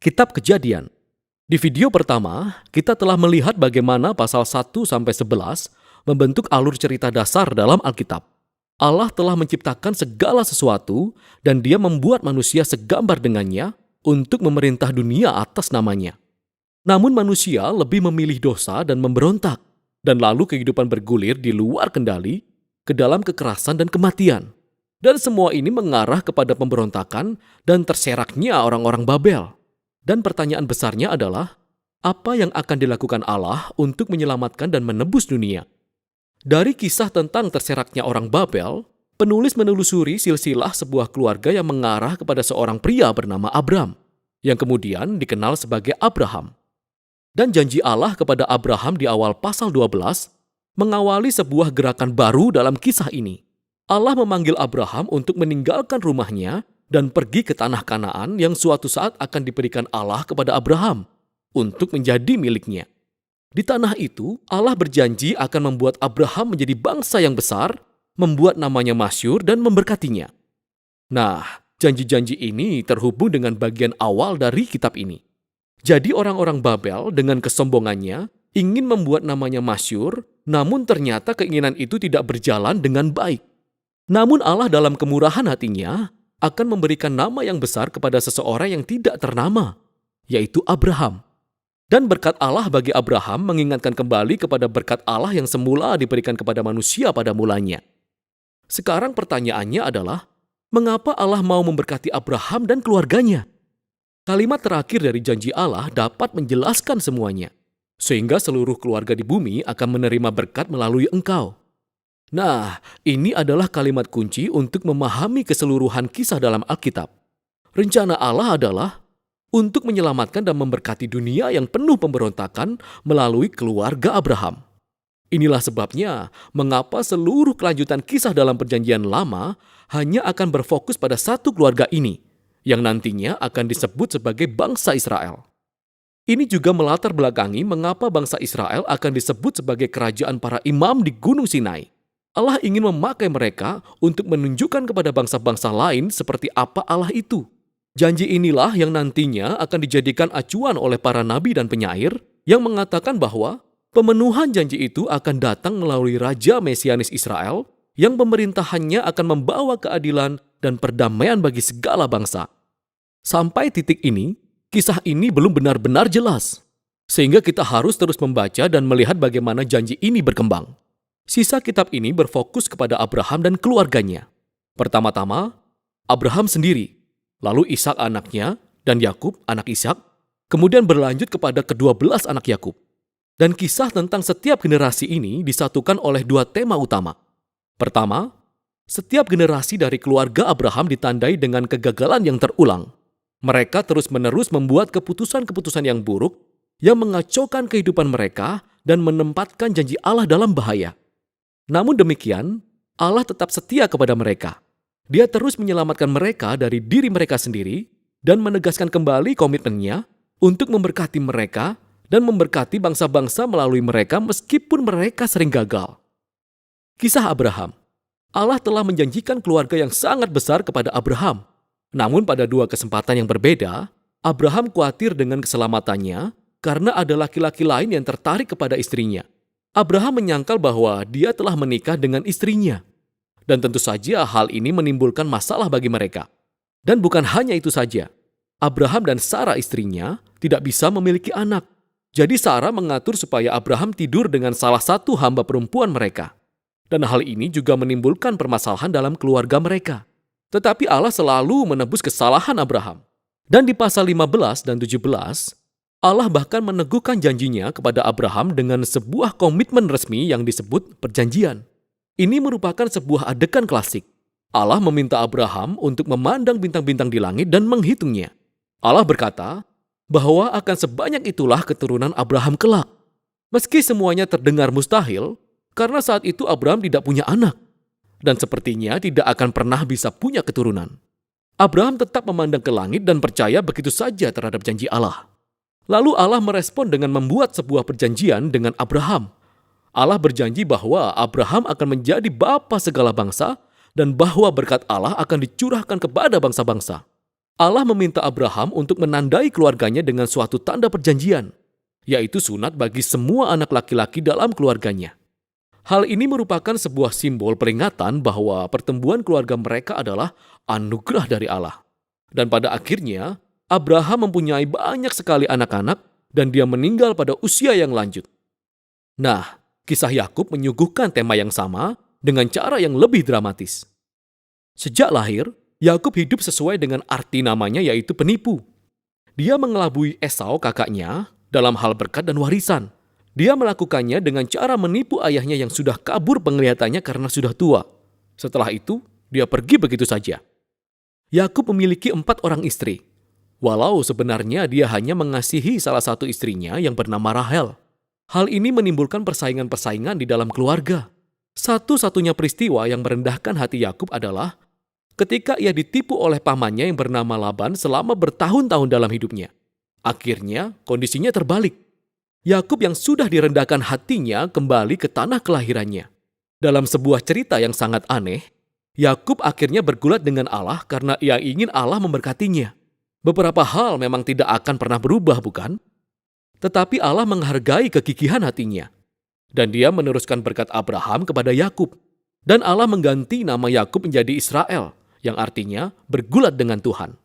Kitab Kejadian. Di video pertama, kita telah melihat bagaimana pasal 1-11 membentuk alur cerita dasar dalam Alkitab. Allah telah menciptakan segala sesuatu dan Dia membuat manusia segambar dengannya untuk memerintah dunia atas namanya. Namun manusia lebih memilih dosa dan memberontak, dan lalu kehidupan bergulir di luar kendali ke dalam kekerasan dan kematian. Dan semua ini mengarah kepada pemberontakan dan terseraknya orang-orang Babel. Dan pertanyaan besarnya adalah, apa yang akan dilakukan Allah untuk menyelamatkan dan menebus dunia? Dari kisah tentang terseraknya orang Babel, penulis menelusuri silsilah sebuah keluarga yang mengarah kepada seorang pria bernama Abram, yang kemudian dikenal sebagai Abraham. Dan janji Allah kepada Abraham di awal pasal 12 mengawali sebuah gerakan baru dalam kisah ini. Allah memanggil Abraham untuk meninggalkan rumahnya dan pergi ke tanah Kanaan yang suatu saat akan diberikan Allah kepada Abraham untuk menjadi miliknya. Di tanah itu, Allah berjanji akan membuat Abraham menjadi bangsa yang besar, membuat namanya masyhur dan memberkatinya. Nah, janji-janji ini terhubung dengan bagian awal dari kitab ini. Jadi orang-orang Babel dengan kesombongannya ingin membuat namanya masyhur, namun ternyata keinginan itu tidak berjalan dengan baik. Namun Allah dalam kemurahan hatinya akan memberikan nama yang besar kepada seseorang yang tidak ternama, yaitu Abraham. Dan berkat Allah bagi Abraham mengingatkan kembali kepada berkat Allah yang semula diberikan kepada manusia pada mulanya. Sekarang pertanyaannya adalah, mengapa Allah mau memberkati Abraham dan keluarganya? Kalimat terakhir dari janji Allah dapat menjelaskan semuanya, sehingga seluruh keluarga di bumi akan menerima berkat melalui engkau. Nah, ini adalah kalimat kunci untuk memahami keseluruhan kisah dalam Alkitab. Rencana Allah adalah untuk menyelamatkan dan memberkati dunia yang penuh pemberontakan melalui keluarga Abraham. Inilah sebabnya mengapa seluruh kelanjutan kisah dalam Perjanjian Lama hanya akan berfokus pada satu keluarga ini, yang nantinya akan disebut sebagai bangsa Israel. Ini juga melatar belakangi mengapa bangsa Israel akan disebut sebagai kerajaan para imam di Gunung Sinai. Allah ingin memakai mereka untuk menunjukkan kepada bangsa-bangsa lain seperti apa Allah itu. Janji inilah yang nantinya akan dijadikan acuan oleh para nabi dan penyair yang mengatakan bahwa pemenuhan janji itu akan datang melalui Raja Mesianis Israel yang pemerintahannya akan membawa keadilan dan perdamaian bagi segala bangsa. Sampai titik ini, kisah ini belum benar-benar jelas. Sehingga kita harus terus membaca dan melihat bagaimana janji ini berkembang. Sisa kitab ini berfokus kepada Abraham dan keluarganya. Pertama-tama, Abraham sendiri, lalu Ishak anaknya, dan Yakub anak Ishak, kemudian berlanjut kepada ke-12 anak Yakub. Dan kisah tentang setiap generasi ini disatukan oleh dua tema utama. Pertama, setiap generasi dari keluarga Abraham ditandai dengan kegagalan yang terulang. Mereka terus-menerus membuat keputusan-keputusan yang buruk yang mengacaukan kehidupan mereka dan menempatkan janji Allah dalam bahaya. Namun demikian, Allah tetap setia kepada mereka. Dia terus menyelamatkan mereka dari diri mereka sendiri dan menegaskan kembali komitmennya untuk memberkati mereka dan memberkati bangsa-bangsa melalui mereka meskipun mereka sering gagal. Kisah Abraham. Allah telah menjanjikan keluarga yang sangat besar kepada Abraham. Namun pada dua kesempatan yang berbeda, Abraham khawatir dengan keselamatannya karena ada laki-laki lain yang tertarik kepada istrinya. Abraham menyangkal bahwa dia telah menikah dengan istrinya. Dan tentu saja hal ini menimbulkan masalah bagi mereka. Dan bukan hanya itu saja. Abraham dan Sarah istrinya tidak bisa memiliki anak. Jadi Sarah mengatur supaya Abraham tidur dengan salah satu hamba perempuan mereka. Dan hal ini juga menimbulkan permasalahan dalam keluarga mereka. Tetapi Allah selalu menebus kesalahan Abraham. Dan di pasal 15 dan 17, Allah bahkan meneguhkan janjinya kepada Abraham dengan sebuah komitmen resmi yang disebut perjanjian. Ini merupakan sebuah adegan klasik. Allah meminta Abraham untuk memandang bintang-bintang di langit dan menghitungnya. Allah berkata bahwa akan sebanyak itulah keturunan Abraham kelak. Meski semuanya terdengar mustahil, karena saat itu Abraham tidak punya anak. Dan sepertinya tidak akan pernah bisa punya keturunan. Abraham tetap memandang ke langit dan percaya begitu saja terhadap janji Allah. Lalu Allah merespon dengan membuat sebuah perjanjian dengan Abraham. Allah berjanji bahwa Abraham akan menjadi bapa segala bangsa dan bahwa berkat Allah akan dicurahkan kepada bangsa-bangsa. Allah meminta Abraham untuk menandai keluarganya dengan suatu tanda perjanjian, yaitu sunat bagi semua anak laki-laki dalam keluarganya. Hal ini merupakan sebuah simbol peringatan bahwa pertumbuhan keluarga mereka adalah anugerah dari Allah. Dan pada akhirnya, Abraham mempunyai banyak sekali anak-anak dan dia meninggal pada usia yang lanjut. Nah, kisah Yakub menyuguhkan tema yang sama dengan cara yang lebih dramatis. Sejak lahir, Yakub hidup sesuai dengan arti namanya, yaitu penipu. Dia mengelabui Esau kakaknya dalam hal berkat dan warisan. Dia melakukannya dengan cara menipu ayahnya yang sudah kabur penglihatannya karena sudah tua. Setelah itu, dia pergi begitu saja. Yakub memiliki 4 orang istri, walau sebenarnya dia hanya mengasihi salah satu istrinya yang bernama Rahel. Hal ini menimbulkan persaingan-persaingan di dalam keluarga. Satu-satunya peristiwa yang merendahkan hati Yakub adalah ketika ia ditipu oleh pamannya yang bernama Laban selama bertahun-tahun dalam hidupnya. Akhirnya, kondisinya terbalik. Yakub yang sudah direndahkan hatinya kembali ke tanah kelahirannya. Dalam sebuah cerita yang sangat aneh, Yakub akhirnya bergulat dengan Allah karena ia ingin Allah memberkatinya. Beberapa hal memang tidak akan pernah berubah, bukan? Tetapi Allah menghargai kegigihan hatinya. Dan dia meneruskan berkat Abraham kepada Yakub. Dan Allah mengganti nama Yakub menjadi Israel, yang artinya bergulat dengan Tuhan.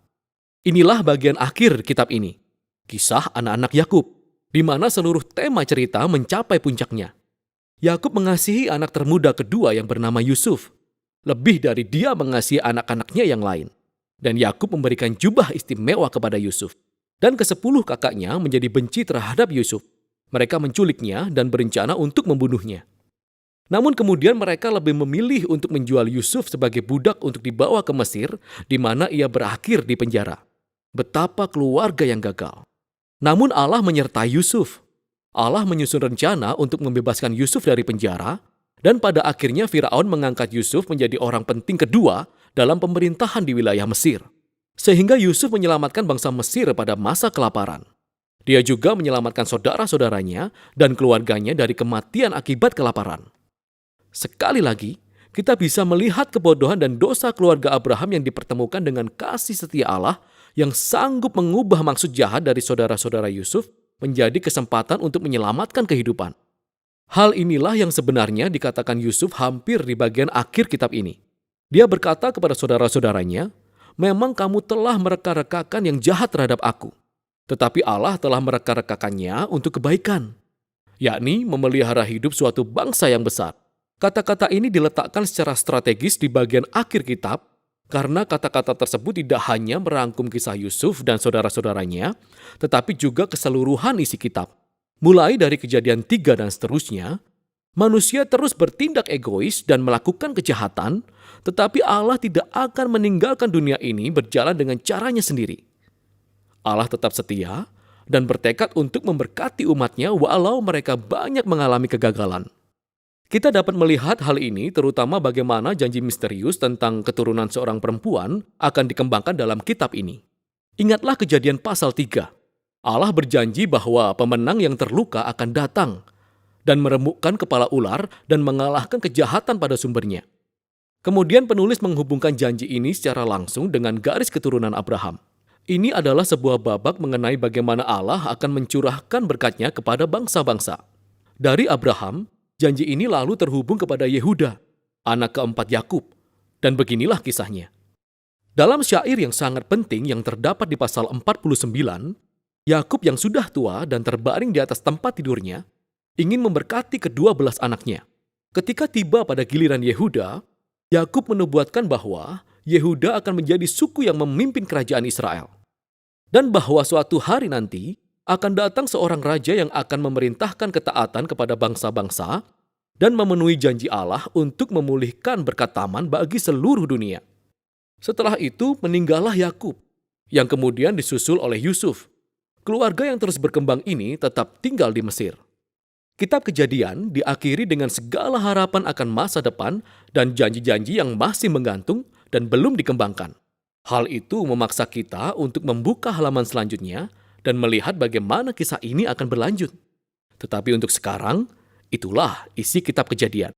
Inilah bagian akhir kitab ini, kisah anak-anak Yakub, di mana seluruh tema cerita mencapai puncaknya. Yakub mengasihi anak termuda kedua yang bernama Yusuf, lebih dari dia mengasihi anak-anaknya yang lain. Dan Yakub memberikan jubah istimewa kepada Yusuf. Dan ke-10 kakaknya menjadi benci terhadap Yusuf. Mereka menculiknya dan berencana untuk membunuhnya. Namun kemudian mereka lebih memilih untuk menjual Yusuf sebagai budak untuk dibawa ke Mesir, di mana ia berakhir di penjara. Betapa keluarga yang gagal. Namun Allah menyertai Yusuf. Allah menyusun rencana untuk membebaskan Yusuf dari penjara, dan pada akhirnya Firaun mengangkat Yusuf menjadi orang penting kedua dalam pemerintahan di wilayah Mesir. Sehingga Yusuf menyelamatkan bangsa Mesir pada masa kelaparan. Dia juga menyelamatkan saudara-saudaranya dan keluarganya dari kematian akibat kelaparan. Sekali lagi, kita bisa melihat kebodohan dan dosa keluarga Abraham yang dipertemukan dengan kasih setia Allah yang sanggup mengubah maksud jahat dari saudara-saudara Yusuf menjadi kesempatan untuk menyelamatkan kehidupan. Hal inilah yang sebenarnya dikatakan Yusuf hampir di bagian akhir kitab ini. Dia berkata kepada saudara-saudaranya, "Memang kamu telah mereka-rekakan yang jahat terhadap aku, tetapi Allah telah mereka-rekakannya untuk kebaikan, yakni memelihara hidup suatu bangsa yang besar." Kata-kata ini diletakkan secara strategis di bagian akhir kitab, karena kata-kata tersebut tidak hanya merangkum kisah Yusuf dan saudara-saudaranya, tetapi juga keseluruhan isi kitab. Mulai dari Kejadian 3 dan seterusnya, manusia terus bertindak egois dan melakukan kejahatan, tetapi Allah tidak akan meninggalkan dunia ini berjalan dengan caranya sendiri. Allah tetap setia dan bertekad untuk memberkati umatnya walau mereka banyak mengalami kegagalan. Kita dapat melihat hal ini terutama bagaimana janji misterius tentang keturunan seorang perempuan akan dikembangkan dalam kitab ini. Ingatlah Kejadian pasal 3. Allah berjanji bahwa pemenang yang terluka akan datang dan meremukkan kepala ular dan mengalahkan kejahatan pada sumbernya. Kemudian penulis menghubungkan janji ini secara langsung dengan garis keturunan Abraham. Ini adalah sebuah babak mengenai bagaimana Allah akan mencurahkan berkatnya kepada bangsa-bangsa. Dari Abraham, janji ini lalu terhubung kepada Yehuda, anak keempat Yakub, dan beginilah kisahnya. Dalam syair yang sangat penting yang terdapat di pasal 49, Yakub yang sudah tua dan terbaring di atas tempat tidurnya, ingin memberkati ke-12 anaknya. Ketika tiba pada giliran Yehuda, Yakub menubuatkan bahwa Yehuda akan menjadi suku yang memimpin kerajaan Israel. Dan bahwa suatu hari nanti, akan datang seorang raja yang akan memerintahkan ketaatan kepada bangsa-bangsa dan memenuhi janji Allah untuk memulihkan berkat taman bagi seluruh dunia. Setelah itu meninggallah Yakub, yang kemudian disusul oleh Yusuf. Keluarga yang terus berkembang ini tetap tinggal di Mesir. Kitab Kejadian diakhiri dengan segala harapan akan masa depan dan janji-janji yang masih menggantung dan belum dikembangkan. Hal itu memaksa kita untuk membuka halaman selanjutnya dan melihat bagaimana kisah ini akan berlanjut. Tetapi untuk sekarang, itulah isi kitab Kejadian.